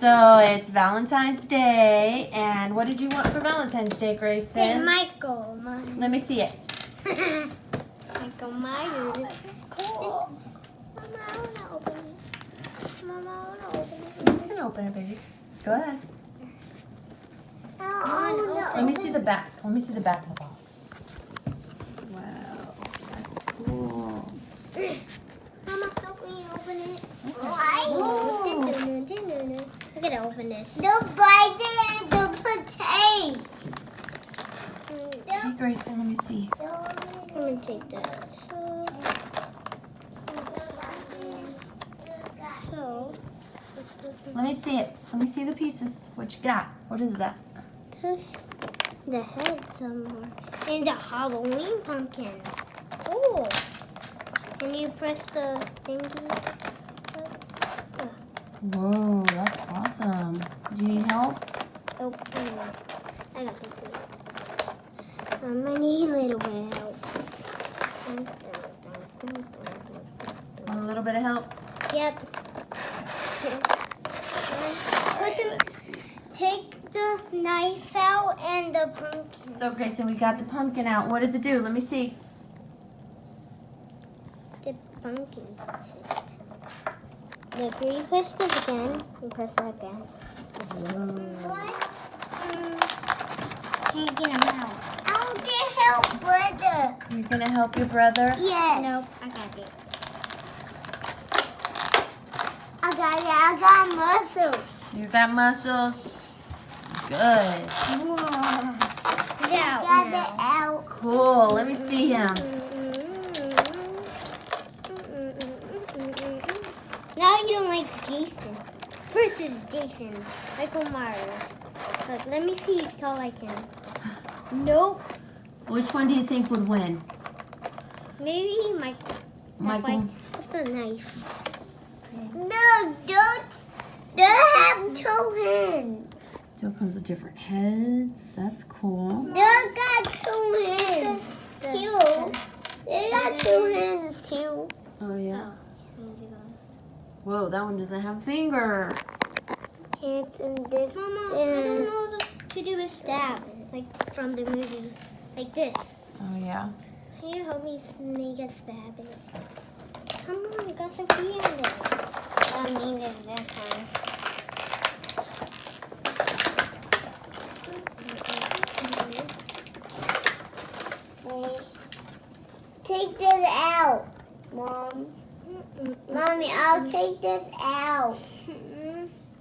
So it's Valentine's Day, and what did you want for Valentine's Day, Grayson? Michael Myers. Let me see it. Michael Myers. This is cool. Mama, I wanna open it. Mama, I wanna open it. You can open it, baby. Go ahead. Let me see the back. Let me see the back of the box. Wow, that's cool. Mama, help me open it. Whoa. I gotta open this. Don't bite it and don't put tape. Hey, Grayson, let me see. I'm gonna take that. So, Let me see it. Let me see the pieces. What you got? What is that? this the head somewhere. And the Halloween pumpkin. Cool. Can you press the thingy? Whoa, that's awesome. Do you need help? Oh, I got the glue. I need a little bit of help. Want a little bit of help? Yep. Take the knife out and the pumpkin. So, Grayson, we got the pumpkin out. What does it do? Let me see. The pumpkin. Look, you push this again. You press that again. What? Can't get him out. I'll get help, brother. You're gonna help your brother? Yes. Nope, I got it. I got muscles. You got muscles? Good. Whoa. Get I out got now. it out. Cool. Let me see him. Now you don't like Jason. First is Jason, Michael Myers. But let me see how tall I can. Nope. Which one do you think would win? Maybe Michael. That's Michael? why. That's the knife. No, don't have 2 hands. Still comes with different heads. That's cool. They got 2 hands too. They got 2 hands too. Oh, yeah. Whoa, that one doesn't have a finger. Hands in this. Mama, I don't know what to do with stab. Like from the movie. Like this. Oh, yeah. Can you help me make a stab it? Come on, you got some key in there. I need it this time. Take this out, Mom. Mommy, I'll take this out.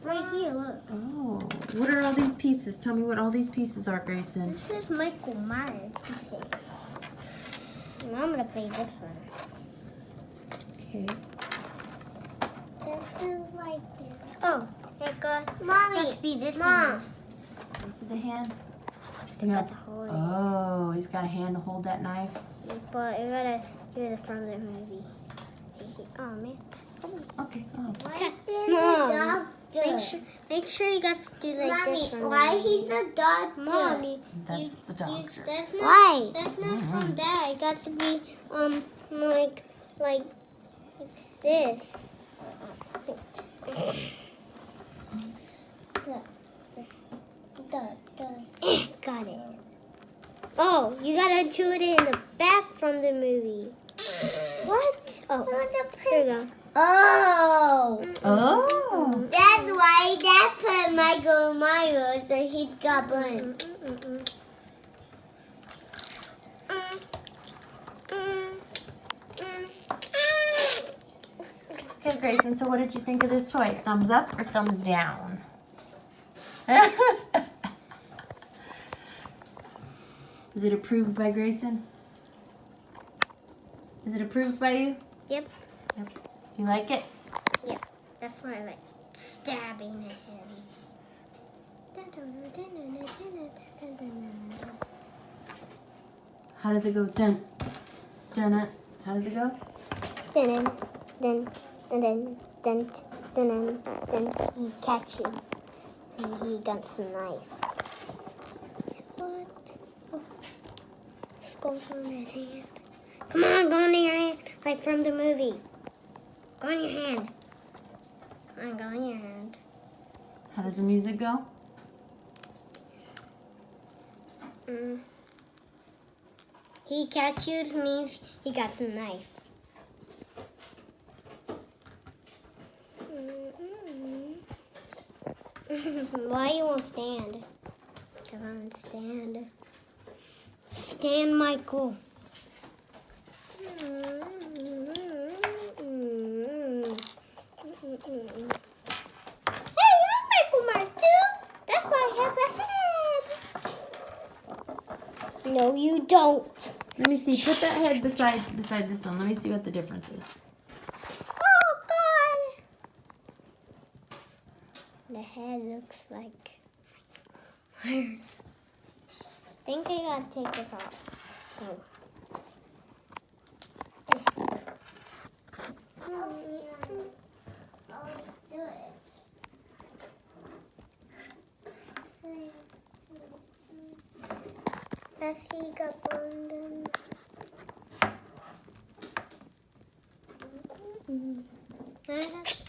Right here, look. Oh, what are all these pieces? Tell me what all these pieces are, Grayson. This is Michael Myers pieces. And I'm gonna play this one. Okay. This is like this. Oh, it got. Mommy, Must be this Mom. one. This is the hand. It got the hole in it. Oh, he's got a hand to hold that knife. But you gotta do the front of the movie. Oh man. Okay. Oh. Why Okay. is he Mom, the doctor? Make sure you guys do like Mommy, this one. why he's the doctor? Mommy, That's the doctor. that's not. Why? That's not from that. It got to be like this. Got it. Oh, you gotta do it in the back from the movie. What? Oh, there you go. Oh, Oh. that's why that's for Michael Myers, so he's got one. Okay, Grayson, so what did you think of this toy? Thumbs up or thumbs down? Is it approved by Grayson? Is it approved by you? Yep. You like it? Yep. That's why I like stabbing at him. How does it go? Dun, dun, dun. How does it go? Then he catch him. He got the knife. What? Oh. It's going on his hand. Come on, go in your hand. Like from the movie. Go in your hand. Come on, go in your hand. How does the music go? He catches means he got a knife. Why you won't stand? Come on, stand. Stand, Michael. Hey, I'm Michael Myers too. That's why I have a head. No, you don't. Let me see. Put that head beside this one. Let me see what the difference is. Oh, God. The head looks like Myers. I think I gotta take this off. Oh. Do it. As he got burned. I have